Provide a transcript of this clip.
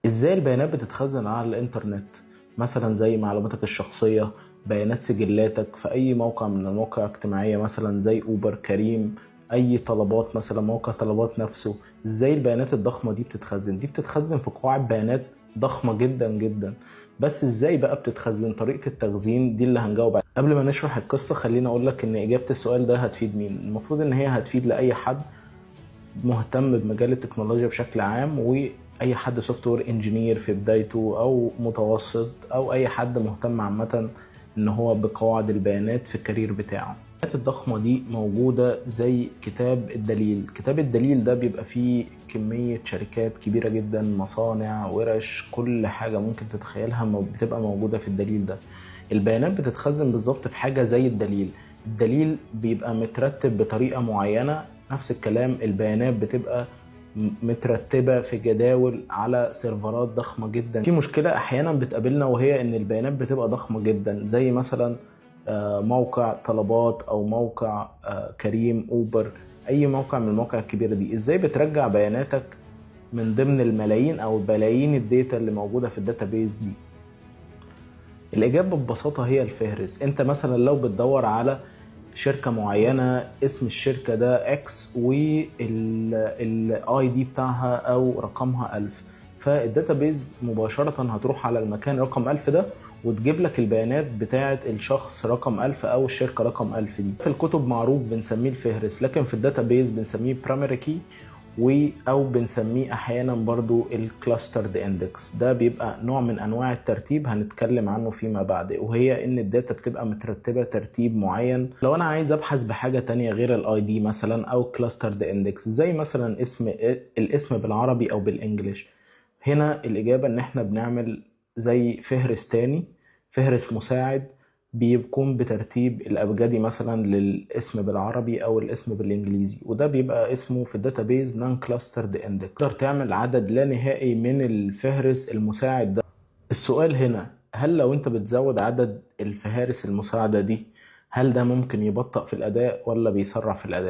ازاي البيانات بتتخزن على الانترنت؟ مثلا زي معلوماتك الشخصية، بيانات سجلاتك في اي موقع من المواقع الاجتماعية مثلا زي اوبر، كريم، اي طلبات مثلا موقع طلبات نفسه. ازاي البيانات الضخمة دي بتتخزن؟ دي بتتخزن في قواعد بيانات ضخمة جدا جدا. بس ازاي بقى بتتخزن؟ طريقة التخزين دي اللي هنجاوب عليها. قبل ما نشرح القصة خليني اقول لك ان اجابة السؤال ده هتفيد مين. المفروض ان هي هتفيد لاي حد مهتم بمجال التكنولوجيا بشكل عام، واي حد سوفت وير انجينير في بدايته او متوسط، او اي حد مهتم عامه ان هو بقواعد البيانات في الكارير بتاعه. البيانات الضخمه دي موجوده زي كتاب الدليل. كتاب الدليل ده بيبقى فيه كميه شركات كبيره جدا، مصانع، ورش، كل حاجه ممكن تتخيلها بتبقى موجوده في الدليل ده. البيانات بتتخزن بالظبط في حاجه زي الدليل. الدليل بيبقى مترتب بطريقه معينه، نفس الكلام البيانات بتبقى مترتبة في جداول على سيرفرات ضخمة جدا. في مشكلة أحيانا بتقابلنا وهي إن البيانات بتبقى ضخمة جدا، زي مثلا موقع طلبات أو موقع كريم، أوبر، أي موقع من المواقع الكبيرة دي. إزاي بترجع بياناتك من ضمن الملايين أو بلايين الداتا اللي موجودة في الداتابيز دي؟ الإجابة ببساطة هي الفهرس. أنت مثلا لو بتدور على شركة معينة، اسم الشركة ده اكس والاي دي بتاعها او رقمها 1000، فالداتابيز مباشرة هتروح على المكان رقم 1000 ده وتجيب لك البيانات بتاعة الشخص رقم 1000 او الشركة رقم 1000 دي. في الكتب معروف بنسميه الفهرس، لكن في الداتابيز بنسميه primary key او بنسميه احيانا برضو الكلاسترد اندكس. ده بيبقى نوع من انواع الترتيب هنتكلم عنه فيما بعد، وهي ان الداتا بتبقى مترتبة ترتيب معين. لو انا عايز ابحث بحاجة تانية غير الاي دي مثلا او كلاسترد اندكس، زي مثلا الاسم بالعربي او بالانجليش، هنا الاجابة ان احنا بنعمل زي فهرس تاني، فهرس مساعد بيكون بترتيب الابجدي مثلا للاسم بالعربي او الاسم بالانجليزي، وده بيبقى اسمه في الداتابيز نون كلاسترد اندكس. تقدر تعمل عدد لا نهائي من الفهرس المساعد ده. السؤال هنا، هل لو انت بتزود عدد الفهارس المساعدة دي، هل ده ممكن يبطئ في الاداء ولا بيسرع في الاداء؟